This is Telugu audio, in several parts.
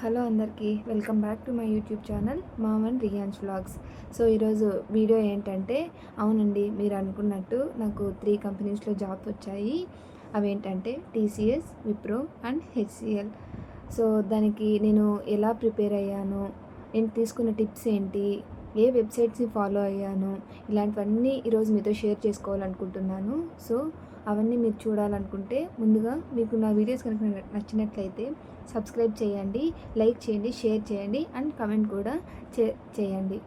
హలో అందరికీ welcome back to my YouTube channel Maman Riyan's vlogs. So ఈరోజు వీడియో ఏంటంటే, అవునండి మీరు అనుకున్నట్టు నాకు 3 కంపెనీస్లో జాబ్స్ వచ్చాయి. అవేంటంటే TCS, Wipro and HCl. So దానికి నేను ఎలా ప్రిపేర్ అయ్యాను, నేను తీసుకున్న టిప్స్ ఏంటి, ఏ వెబ్సైట్స్ని ఫాలో అయ్యాను, ఇలాంటివన్నీ ఈరోజు మీతో షేర్ చేసుకోవాలనుకుంటున్నాను. సో అవన్నీ మీరు చూడాలనుకుంటే ముందుగా మీకు నా వీడియోస్ కనుక నచ్చినట్లయితే సబ్స్క్రైబ్ చేయండి, లైక్ చేయండి, షేర్ చేయండి అండ్ కమెంట్ కూడా చేయండి.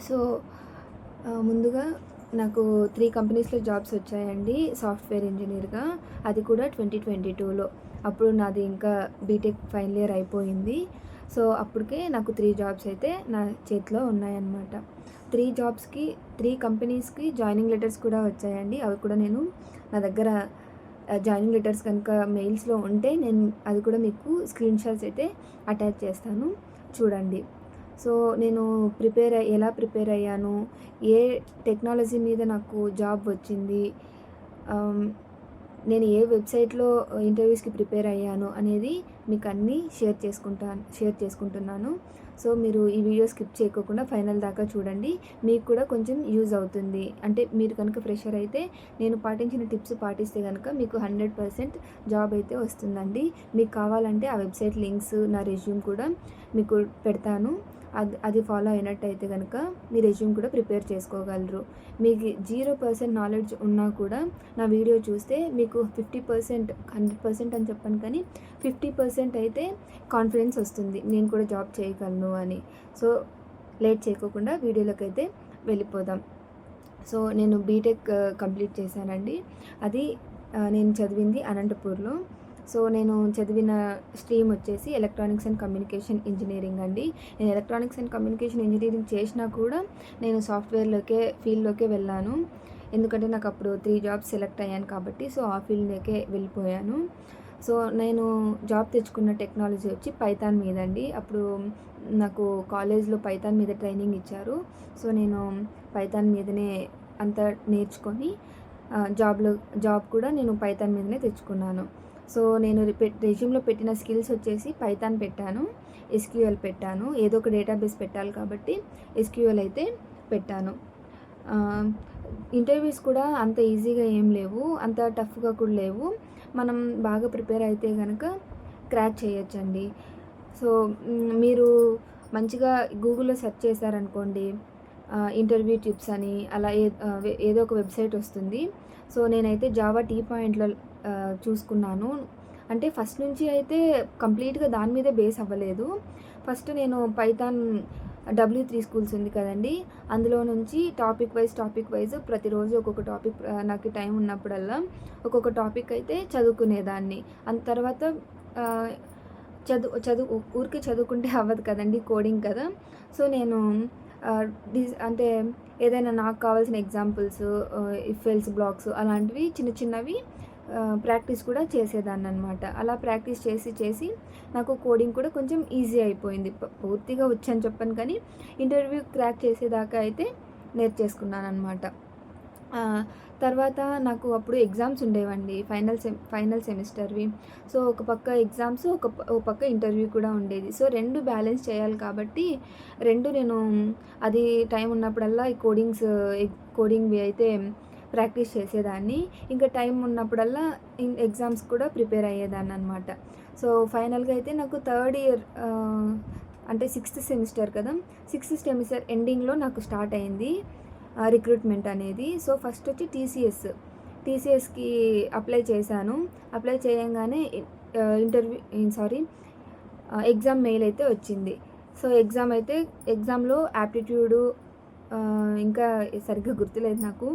సో ముందుగా నాకు 3 కంపెనీస్లో జాబ్స్ వచ్చాయండి సాఫ్ట్వేర్ ఇంజనీర్గా. అది కూడా 2022లో. అప్పుడు నాది ఇంకా బీటెక్ ఫైనల్ ఇయర్ అయిపోయింది. సో అప్పటికే నాకు 3 జాబ్స్ అయితే నా చేతిలో ఉన్నాయన్నమాట. 3 కంపెనీస్కి జాయినింగ్ లెటర్స్ కూడా వచ్చాయండి. అవి కూడా నేను నా దగ్గర జాయినింగ్ లెటర్స్ కనుక మెయిల్స్లో ఉంటే నేను అది కూడా మీకు స్క్రీన్ షాట్స్ అయితే అటాచ్ చేస్తాను, చూడండి. సో నేను ఎలా ప్రిపేర్ అయ్యాను, ఏ టెక్నాలజీ మీద నాకు జాబ్ వచ్చింది, నేను ఏ వెబ్సైట్లో ఇంటర్వ్యూస్కి ప్రిపేర్ అయ్యాను అనేది మీకు అన్నీ షేర్ చేసుకుంటున్నాను. సో మీరు ఈ వీడియో స్కిప్ చేయకుండా ఫైనల్ దాకా చూడండి, మీకు కూడా కొంచెం యూజ్ అవుతుంది. అంటే మీరు కనుక ఫ్రెషర్ అయితే నేను పాటించిన టిప్స్ పాటిస్తే కనుక మీకు 100% జాబ్ అయితే వస్తుందండి. మీకు కావాలంటే ఆ వెబ్సైట్ లింక్స్, నా రెజ్యూమ్ కూడా మీకు పెడతాను. అది ఫాలో అయినట్టయితే కనుక మీ రెజ్యూమ్ కూడా ప్రిపేర్ చేసుకోగలరు. మీకు 0% నాలెడ్జ్ ఉన్నా కూడా నా వీడియో చూస్తే మీకు 50%, 100% అని చెప్పాను కానీ 50% అయితే కాన్ఫిడెన్స్ వస్తుంది, నేను కూడా జాబ్ చేయగలను అని. సో లేట్ చేయకుండా వీడియోలోకి అయితే వెళ్ళిపోదాం. సో నేను బీటెక్ కంప్లీట్ చేశానండి. అది నేను చదివింది అనంతపూర్లో. సో నేను చదివిన స్ట్రీమ్ వచ్చేసి ఎలక్ట్రానిక్స్ అండ్ కమ్యూనికేషన్ ఇంజనీరింగ్ అండి. నేను ఎలక్ట్రానిక్స్ అండ్ కమ్యూనికేషన్ ఇంజనీరింగ్ చేసినా కూడా నేను ఫీల్డ్లోకే వెళ్ళాను. ఎందుకంటే నాకు అప్పుడు 3 జాబ్స్ సెలెక్ట్ అయ్యాను కాబట్టి సో ఆ ఫీల్డ్లోకే వెళ్ళిపోయాను. సో నేను జాబ్ తెచ్చుకున్న టెక్నాలజీ వచ్చి పైథాన్ మీద అండి. అప్పుడు నాకు కాలేజ్లో పైథాన్ మీద ట్రైనింగ్ ఇచ్చారు. సో నేను పైథాన్ మీదనే అంతా నేర్చుకొని జాబ్ కూడా నేను పైథాన్ మీదనే తెచ్చుకున్నాను. సో నేను రెజ్యూమ్లో పెట్టిన స్కిల్స్ వచ్చేసి పైథాన్ పెట్టాను, ఎస్క్యూఎల్ పెట్టాను. ఏదో ఒక డేటాబేస్ పెట్టాలి కాబట్టి ఎస్క్యూఎల్ అయితే పెట్టాను. ఇంటర్వ్యూస్ కూడా అంత ఈజీగా ఏం లేవు, అంత టఫ్గా కూడా లేవు. మనం బాగా ప్రిపేర్ అయితే కనుక క్రాక్ చేయొచ్చండి. సో మీరు మంచిగా గూగుల్లో సెర్చ్ చేశారనుకోండి, ఇంటర్వ్యూ టిప్స్ అని అలా ఏదో ఒక వెబ్సైట్ వస్తుంది. సో నేనైతే జావా టీ పాయింట్లో చూసుకున్నాను. అంటే ఫస్ట్ నుంచి అయితే కంప్లీట్గా దాని మీదే బేస్ అవ్వలేదు. ఫస్ట్ నేను పైథాన్ W3 స్కూల్స్ ఉంది కదండి, అందులో నుంచి టాపిక్ వైజ్ ప్రతిరోజు ఒక్కొక్క టాపిక్, నాకు టైం ఉన్నప్పుడల్లా ఒక్కొక్క టాపిక్ అయితే చదువుకునేదాన్ని. అంత తర్వాత ఊరికే చదువుకుంటే అవ్వదు కదండి, కోడింగ్ కదా. సో నేను అంటే ఏదైనా నాకు కావాల్సిన ఎగ్జాంపుల్స్, ఇఫ్ ఎల్స్ బ్లాక్స్ అలాంటివి చిన్నవి ప్రాక్టీస్ కూడా చేసేదాన్ని అనమాట. అలా ప్రాక్టీస్ చేసి నాకు కోడింగ్ కూడా కొంచెం ఈజీ అయిపోయింది. పూర్తిగా వచ్చని చెప్పను కానీ ఇంటర్వ్యూ క్రాక్ చేసేదాకా అయితే నేర్చేసుకున్నాను అనమాట. తర్వాత నాకు అప్పుడు ఎగ్జామ్స్ ఉండేవండి, ఫైనల్ సెమిస్టర్వి. సో ఒక పక్క ఎగ్జామ్స్, ఒక పక్క ఇంటర్వ్యూ కూడా ఉండేది. సో 2 బ్యాలెన్స్ చేయాలి కాబట్టి నేను అది టైం ఉన్నప్పుడల్లా ఈ కోడింగ్వి అయితే ప్రాక్టీస్ చేసేదాన్ని. ఇంకా టైం ఉన్నప్పుడల్లా ఎగ్జామ్స్ కూడా ప్రిపేర్ అయ్యేదాన్ని అనమాట. సో ఫైనల్గా అయితే నాకు 3rd ఇయర్ అంటే 6th సెమిస్టర్ కదా, 6th సెమిస్టర్ ఎండింగ్లో నాకు స్టార్ట్ అయింది రిక్రూట్మెంట్ అనేది. సో ఫస్ట్ వచ్చి టీసీఎస్కి అప్లై చేశాను. అప్లై చేయంగానే ఎగ్జామ్ మెయిల్ అయితే వచ్చింది. సో ఎగ్జామ్లో యాప్టిట్యూడు, ఇంకా సరిగ్గా గుర్తులేదు నాకు,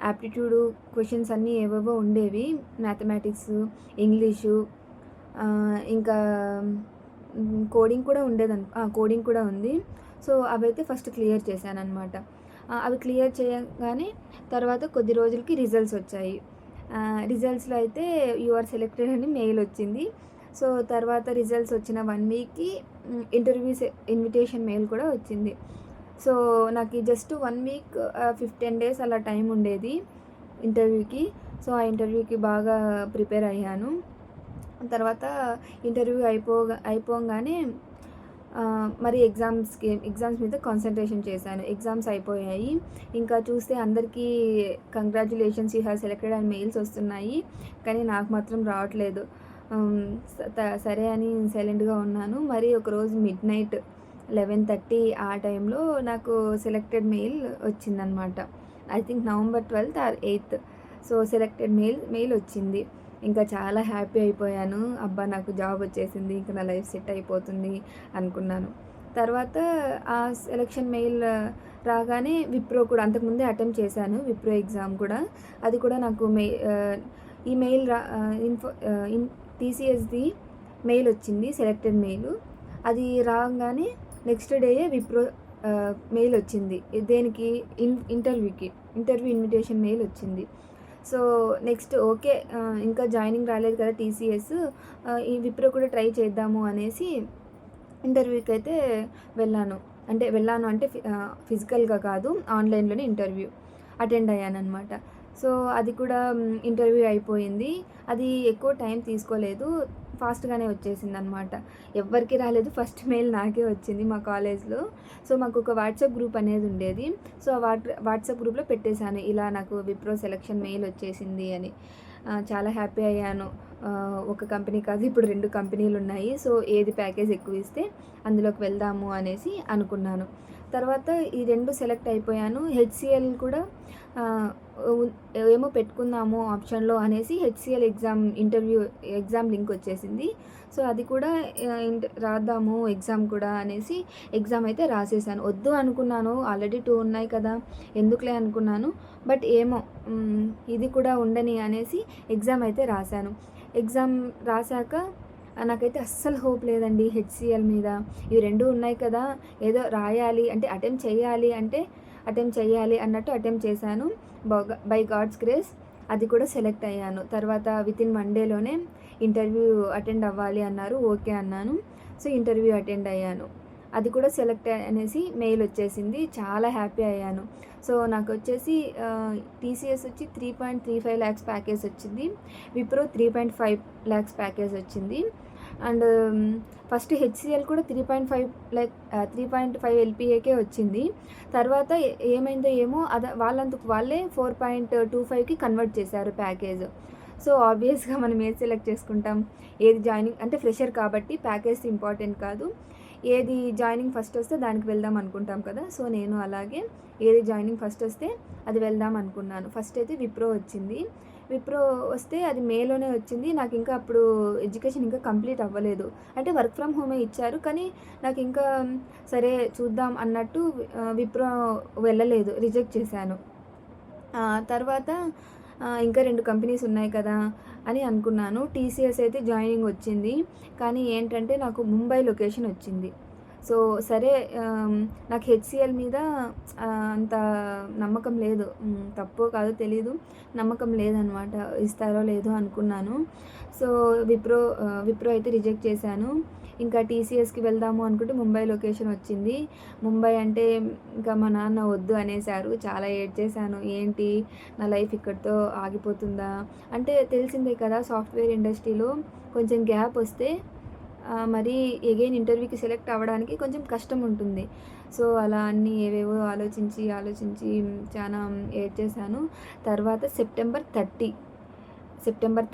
యాప్టిట్యూడు క్వశ్చన్స్ అన్నీ ఏవేవో ఉండేవి, మ్యాథమెటిక్స్, ఇంగ్లీషు, ఇంకా కోడింగ్ కూడా ఉంది. సో అవైతే ఫస్ట్ క్లియర్ చేశాను అనమాట. అవి క్లియర్ చేయగానే తర్వాత కొద్ది రోజులకి రిజల్ట్స్ వచ్చాయి. రిజల్ట్స్లో అయితే యు ఆర్ సెలెక్టెడ్ అని మెయిల్ వచ్చింది. సో తర్వాత రిజల్ట్స్ వచ్చిన 1 వీక్కి ఇంటర్వ్యూస్ ఇన్విటేషన్ మెయిల్ కూడా వచ్చింది. సో నాకు జస్ట్ 1 వీక్ 15 days అలా టైం ఉండేది ఇంటర్వ్యూకి. సో ఆ ఇంటర్వ్యూకి బాగా ప్రిపేర్ అయ్యాను. తర్వాత ఇంటర్వ్యూ అయిపోగానే మరి ఎగ్జామ్స్ మీద కాన్సంట్రేషన్ చేశాను. ఎగ్జామ్స్ అయిపోయాయి. ఇంకా చూస్తే అందరికీ కంగ్రాచ్యులేషన్స్ యూ హ్యావ్ సెలెక్టెడ్ అని మెయిల్స్ వస్తున్నాయి. కానీ నాకు మాత్రం రావట్లేదు. సరే అని సైలెంట్గా ఉన్నాను. మరి ఒకరోజు మిడ్‌నైట్ 11:30 ఆ టైంలో నాకు సెలెక్టెడ్ మెయిల్ వచ్చిందనమాట. I think November 12th or 8th. So selected mail వచ్చింది. ఇంకా చాలా హ్యాపీ అయిపోయాను. అబ్బా! నాకు జాబ్ వచ్చేసింది. ఇంకా నా లైఫ్ సెట్ అయిపోతుంది అనుకున్నాను. తర్వాత ఆ సెలక్షన్ మెయిల్ రాగానే విప్రో కూడా అంతకుముందే అటెంప్ట్ చేశాను. విప్రో ఎగ్జామ్ కూడా. అది కూడా నాకు ఈ మెయిల్ టీసీఎస్‌ది మెయిల్ వచ్చింది. Selected mail. అది రాగానే నెక్స్ట్ డేయే విప్రో మెయిల్ వచ్చింది. దేనికి? ఇంటర్వ్యూ ఇన్విటేషన్ మెయిల్ వచ్చింది. సో నెక్స్ట్ ఓకే, ఇంకా జాయినింగ్ రాలేదు కదా టీసీఎస్, ఈ విప్రో కూడా ట్రై చేద్దాము అనేసి ఇంటర్వ్యూకి అయితే వెళ్ళాను. అంటే ఫిజికల్గా కాదు, ఆన్లైన్లోనే ఇంటర్వ్యూ అటెండ్ అయ్యానన్నమాట. సో అది కూడా ఇంటర్వ్యూ అయిపోయింది. అది ఎక్కువ టైం తీసుకోలేదు, ఫాస్ట్గానే వచ్చేసిందనమాట. ఎవ్వరికి రాలేదు, ఫస్ట్ మెయిల్ నాకే వచ్చింది మా కాలేజ్లో. సో మాకు ఒక వాట్సాప్ గ్రూప్ అనేది ఉండేది. సో వాట్సాప్ గ్రూప్లో పెట్టేశాను, ఇలా నాకు విప్రో సెలక్షన్ మెయిల్ వచ్చేసింది అని. చాలా హ్యాపీ అయ్యాను. ఒక కంపెనీ కాదు, ఇప్పుడు 2 కంపెనీలు ఉన్నాయి. సో ఏది ప్యాకేజ్ ఎక్కువ ఇస్తే అందులోకి వెళ్దాము అనేసి అనుకున్నాను. తర్వాత ఈ 2 సెలెక్ట్ అయిపోయాను. హెచ్సిఎల్ కూడా ఏమో పెట్టుకుందాము ఆప్షన్లో అనేసి హెచ్సిఎల్ ఎగ్జామ్ లింక్ వచ్చేసింది. సో అది కూడా రాద్దాము ఎగ్జామ్ కూడా అనేసి ఎగ్జామ్ అయితే రాసేసాను. వద్దు అనుకున్నాను, ఆల్రెడీ 2 ఉన్నాయి కదా, ఎందుకులే అనుకున్నాను. బట్ ఏమో ఇది కూడా ఉండని అనేసి ఎగ్జామ్ అయితే రాశాను. ఎగ్జామ్ రాశాక నాకైతే అస్సలు హోప్ లేదండి హెచ్సిఎల్ మీద. ఇవి 2 ఉన్నాయి కదా, ఏదో రాయాలి అంటే అటెంప్ట్ చేయాలి అన్నట్టు అటెంప్ట్ చేశాను. బై గాడ్స్ గ్రేస్ అది కూడా సెలెక్ట్ అయ్యాను. తర్వాత వితిన్ 1 డేలోనే ఇంటర్వ్యూ అటెండ్ అవ్వాలి అన్నారు. ఓకే అన్నాను. సో ఇంటర్వ్యూ అటెండ్ అయ్యాను. అది కూడా సెలెక్ట్ అనేసి మెయిల్ వచ్చేసింది. చాలా హ్యాపీ అయ్యాను. సో నాకు వచ్చేసి టీసీఎస్ వచ్చి 3.35 lakhs ప్యాకేజ్ వచ్చింది. విప్రో 3.5 lakhs ప్యాకేజ్ వచ్చింది. అండ్ ఫస్ట్ హెచ్సిఎల్ కూడా 3.5 ఎల్పిఏకే వచ్చింది. తర్వాత ఏమైందో ఏమో వాళ్ళందుకు వాళ్ళే 4.25కి కన్వర్ట్ చేశారు ప్యాకేజ్. సో ఆబ్వియస్గా మనం ఏది సెలెక్ట్ చేసుకుంటాం, ఏది జాయినింగ్ అంటే ఫ్రెషర్ కాబట్టి ప్యాకేజ్ ఇంపార్టెంట్ కాదు, ఏది జాయినింగ్ ఫస్ట్ వస్తే దానికి వెళ్దాం అనుకుంటాం కదా. సో నేను అలాగే ఏది జాయినింగ్ ఫస్ట్ వస్తే అది వెళ్దాం అనుకున్నాను. ఫస్ట్ అయితే విప్రో వచ్చింది. విప్రో వస్తే అది మేలోనే వచ్చింది. నాకు ఇంకా అప్పుడు ఎడ్యుకేషన్ ఇంకా కంప్లీట్ అవ్వలేదు. అంటే వర్క్ ఫ్రమ్ హోమే ఇచ్చారు, కానీ నాకు ఇంకా సరే చూద్దాం అన్నట్టు విప్రో వెళ్ళలేదు, రిజెక్ట్ చేశాను. తర్వాత ఇంకా 2 కంపెనీస్ ఉన్నాయి కదా అని అనుకున్నాను. టీసీఎస్ అయితే జాయినింగ్ వచ్చింది, కానీ ఏంటంటే నాకు ముంబై లొకేషన్ వచ్చింది. సో సరే, నాకు హెచ్సిఎల్ మీద అంత నమ్మకం లేదు, తప్పో కాదో తెలీదు, నమ్మకం లేదనమాట, ఇస్తారో లేదో అనుకున్నాను. సో విప్రో అయితే రిజెక్ట్ చేశాను. ఇంకా టీసీఎస్కి వెళ్దాము అనుకుంటే ముంబై లొకేషన్ వచ్చింది. ముంబై అంటే ఇంకా మా నాన్న వద్దు అనేసారు. చాలా ఏడ్చేశాను. ఏంటి నా లైఫ్ ఇక్కడితో ఆగిపోతుందా అంటే, తెలిసిందే కదా సాఫ్ట్వేర్ ఇండస్ట్రీలో కొంచెం గ్యాప్ వస్తే మరి ఎగైన్ ఇంటర్వ్యూకి సెలెక్ట్ అవ్వడానికి కొంచెం కష్టం ఉంటుంది. సో అలా అన్నీ ఏవేవో ఆలోచించి చాలా ఏడ్చేశాను. తర్వాత సెప్టెంబర్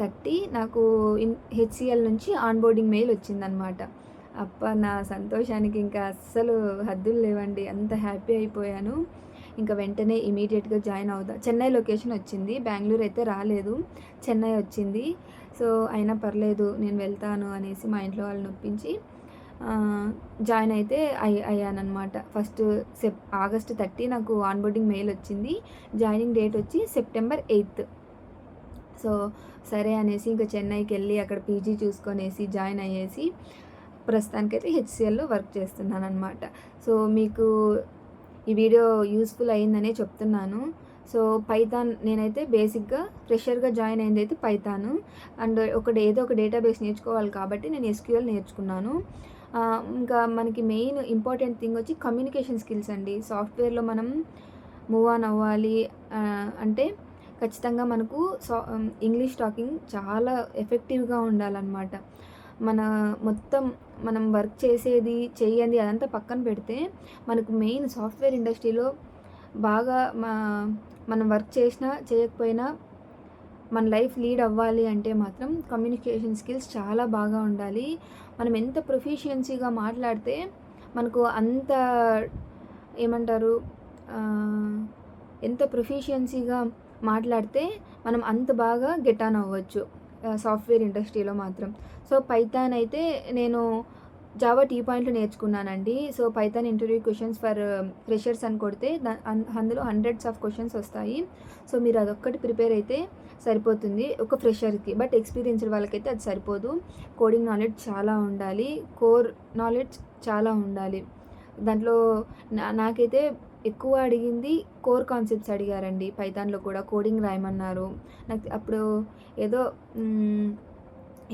30 నాకు హెచ్సిఎల్ నుంచి ఆన్బోర్డింగ్ మెయిల్ వచ్చిందనమాట. నా సంతోషానికి ఇంకా అస్సలు హద్దులు లేవండి, అంత హ్యాపీ అయిపోయాను. ఇంకా వెంటనే ఇమీడియట్గా జాయిన్ అవుదా. చెన్నై లొకేషన్ వచ్చింది, బెంగళూరు అయితే రాలేదు, చెన్నై వచ్చింది. సో అయినా పర్లేదు నేను వెళ్తాను అనేసి మా ఇంట్లో వాళ్ళని ఒప్పించి జాయిన్ అయితే అయ్యానమాట. ఫస్ట్ ఆగస్ట్ 30 నాకు ఆన్బోర్డింగ్ మెయిల్ వచ్చింది. జాయినింగ్ డేట్ వచ్చి సెప్టెంబర్ 8th. సో సరే అనేసి ఇంకా చెన్నైకి వెళ్ళి అక్కడ పీజీ చూసుకొనేసి జాయిన్ అయ్యేసి ప్రస్తుతానికైతే హెచ్సిఎల్లో వర్క్ చేస్తున్నాను అనమాట. సో మీకు ఈ వీడియో యూస్ఫుల్ అయ్యిందనే చెప్తున్నాను. సో పైథాన్ నేనైతే బేసిక్గా ఫ్రెషర్గా జాయిన్ అయింది అయితే పైథాను, అండ్ ఏదో ఒక డేటాబేస్ నేర్చుకోవాలి కాబట్టి నేను ఎస్క్యూఎల్ నేర్చుకున్నాను. ఇంకా మనకి మెయిన్ ఇంపార్టెంట్ థింగ్ వచ్చి కమ్యూనికేషన్ స్కిల్స్ అండి. సాఫ్ట్వేర్లో మనం మూవ్ ఆన్ అవ్వాలి అంటే ఖచ్చితంగా మనకు ఇంగ్లీష్ టాకింగ్ చాలా ఎఫెక్టివ్‌గా ఉండాలన్నమాట. మన మొత్తం మనం వర్క్ చేసేది, చెయ్యంది అదంతా పక్కన పెడితే, మనకు మెయిన్ సాఫ్ట్‌వేర్ ఇండస్ట్రీలో బాగా మనం వర్క్ చేసినా, చేయకపోయినా మన లైఫ్ లీడ్ అవ్వాలి అంటే మాత్రం కమ్యూనికేషన్ స్కిల్స్ చాలా బాగా ఉండాలి. మనం ఎంత ప్రొఫిషియన్సీగా మాట్లాడితే మనకు అంత ఏమంటారు ఎంత ప్రొఫిషియన్సీగా మాట్లాడితే మనం అంత బాగా గెట్ ఆన్ అవ్వచ్చు సాఫ్ట్‌వేర్ ఇండస్ట్రీలో మాత్రం. సో, పైథాన్ అయితే నేను జావా టీ పాయింట్లు నేర్చుకున్నానండి. So, Python interview questions for freshers అని కొడితే అందులో హండ్రెడ్స్ ఆఫ్ క్వెషన్స్ వస్తాయి. సో, మీరు అదొక్కటి ప్రిపేర్ అయితే సరిపోతుంది ఒక ఫ్రెషర్‌కి. బట్ ఎక్స్‌పీరియన్స్‌డ్ వాళ్ళకైతే అది సరిపోదు. కోడింగ్ నాలెడ్జ్ చాలా ఉండాలి. కోర్ నాలెడ్జ్ చాలా ఉండాలి. దాంట్లో నాకైతే ఎక్కువ అడిగింది కోర్ కాన్సెప్ట్స్ అడిగారండి. పైథాన్‌లో కూడా కోడింగ్ రాయమన్నారు. నాకు అప్పుడు ఏదో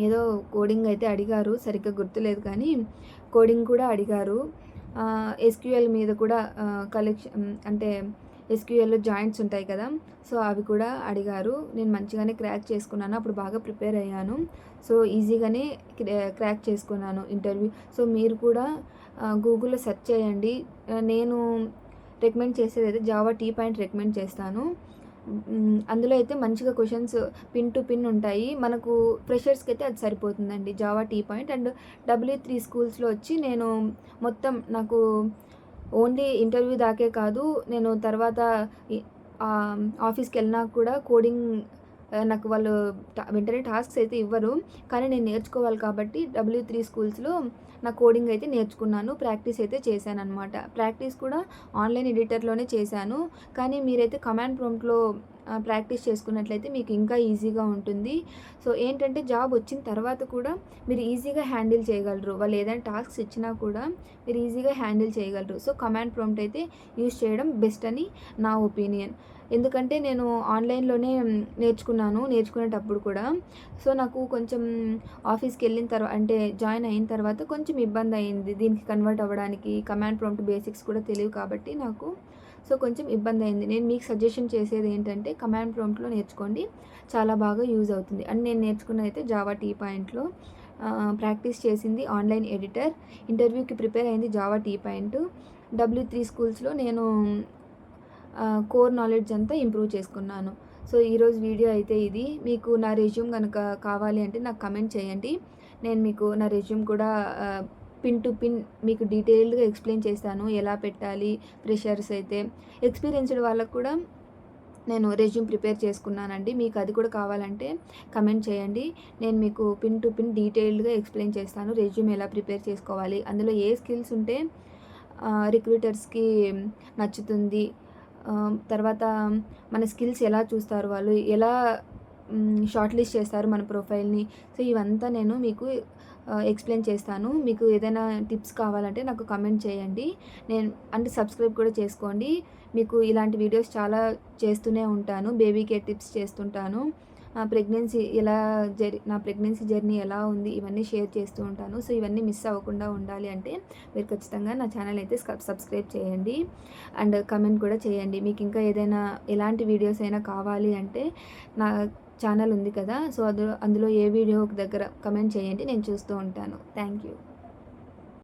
ఏదో కోడింగ్ అయితే అడిగారు. సరిగ్గా గుర్తులేదు కానీ కోడింగ్ కూడా అడిగారు. ఎస్‌క్యూఎల్ మీద కూడా అంటే ఎస్‌క్యూఎల్‌లో జాయింట్స్ ఉంటాయి కదా! సో, అవి కూడా అడిగారు. నేను మంచిగానే క్రాక్ చేసుకున్నాను. అప్పుడు బాగా ప్రిపేర్ అయ్యాను. సో, ఈజీగానే క్రాక్ చేసుకున్నాను ఇంటర్వ్యూ. సో, మీరు కూడా గూగుల్‌లో సెర్చ్ చేయండి. నేను రికమెండ్ చేసేదైతే జావా టీ పాయింట్ రికమెండ్ చేస్తాను. అందులో అయితే మంచిగా క్వెషన్స్ పిన్ టు పిన్ ఉంటాయి. మనకు ఫ్రెషర్స్‌కి అయితే అది సరిపోతుందండి Java T point. And W3 స్కూల్స్‌లో వచ్చి నేను మొత్తం నాకు ఓన్లీ ఇంటర్వ్యూ దాకే కాదు, నేను తర్వాత ఆఫీస్‌కెళ్ళినాక కూడా కోడింగ్ నాకు వాళ్ళు వెంటనే టాస్క్స్ అయితే ఇవ్వరు. కానీ నేను నేర్చుకోవాలి కాబట్టి W3 స్కూల్స్‌లో నా కోడింగ్ అయితే నేర్చుకున్నాను. ప్రాక్టీస్ అయితే చేశాననమాట. ప్రాక్టీస్ కూడా ఆన్‌లైన్ ఎడిటర్‌లోనే చేశాను. కానీ మీరైతే కమాండ్ ప్రాంప్ట్‌లో ప్రాక్టీస్ చేసుకున్నట్లయితే మీకు ఇంకా ఈజీగా ఉంటుంది. సో, ఏంటంటే జాబ్ వచ్చిన తర్వాత కూడా మీరు ఈజీగా హ్యాండిల్ చేయగలరు. వాళ్ళు ఏదైనా టాస్క్స్ ఇచ్చినా కూడా మీరు ఈజీగా హ్యాండిల్ చేయగలరు. సో, కమాండ్ ప్రాంప్ట్ అయితే యూజ్ చేయడం బెస్ట్ అని నా ఒపీనియన్. ఎందుకంటే నేను ఆన్‌లైన్‌లోనే నేర్చుకునేటప్పుడు కూడా. సో, నాకు కొంచెం ఆఫీస్‌కి వెళ్ళిన అంటే జాయిన్ అయిన తర్వాత కొంచెం ఇబ్బంది అయింది. దీనికి కన్వర్ట్ అవ్వడానికి కమాండ్ ప్రాంప్ట్ బేసిక్స్ కూడా తెలియవు కాబట్టి నాకు. సో, కొంచెం ఇబ్బంది అయింది. నేను మీకు సజెషన్ చేసేది ఏంటంటే కమాండ్ ప్రాంప్ట్‌లో నేర్చుకోండి. చాలా బాగా యూజ్ అవుతుంది. అండ్ నేను నేర్చుకున్నదైతే జావా టీ పాయింట్‌లో ప్రాక్టీస్ చేసింది ఆన్‌లైన్ ఎడిటర్. ఇంటర్వ్యూకి ప్రిపేర్ అయింది జావా టీ పాయింట్. W3 స్కూల్స్‌లో నేను కోర్ నాలెడ్జ్ అంతా ఇంప్రూవ్ చేసుకున్నాను. సో, ఈరోజు వీడియో అయితే ఇది. మీకు నా రెజ్యూమ్ గనుక కావాలి అంటే నాకు కమెంట్ చేయండి. నేను మీకు నా రెజ్యూమ్ కూడా పిన్ టు పిన్ మీకు డీటెయిల్డ్‌గా ఎక్స్‌ప్లెయిన్ చేస్తాను. ఎలా పెట్టాలి ఫ్రెషర్స్ అయితే. ఎక్స్‌పీరియన్స్‌డ్ వాళ్ళకి కూడా నేను రెజ్యూమ్ ప్రిపేర్ చేసుకున్నానండి. మీకు అది కూడా కావాలంటే కమెంట్ చేయండి. నేను మీకు పిన్ టు పిన్ డీటెయిల్డ్‌గా ఎక్స్‌ప్లెయిన్ చేస్తాను. రెజ్యూమ్ ఎలా ప్రిపేర్ చేసుకోవాలి, అందులో ఏ స్కిల్స్ ఉంటే రిక్రూటర్స్‌కి నచ్చుతుంది, తర్వాత మన స్కిల్స్ ఎలా చూస్తారు, వాళ్ళు ఎలా షార్ట్ లిస్ట్ చేస్తారు మన ప్రొఫైల్‌ని. సో, ఇవంతా నేను మీకు ఎక్స్‌ప్లెయిన్ చేస్తాను. మీకు ఏదైనా టిప్స్ కావాలంటే నాకు కమెంట్ చేయండి. అంటే సబ్స్క్రైబ్ కూడా చేసుకోండి. మీకు ఇలాంటి వీడియోస్ చాలా చేస్తూనే ఉంటాను. బేబీ కేర్ టిప్స్ చేస్తుంటాను. నా ప్రెగ్నెన్సీ జర్నీ ఎలా ఉంది ఇవన్నీ షేర్ చేస్తూ ఉంటాను. సో, ఇవన్నీ మిస్ అవ్వకుండా ఉండాలి అంటే మీరు ఖచ్చితంగా నా ఛానల్ అయితే సబ్స్క్రైబ్ చేయండి. అండ్ కమెంట్ కూడా చేయండి. మీకు ఇంకా ఏదైనా ఎలాంటి వీడియోస్ అయినా కావాలి అంటే నా ఛానల్ ఉంది కదా! సో, అందులో ఏ వీడియో దగ్గర కమెంట్ చేయండి. నేను చూస్తూ ఉంటాను. Thank you.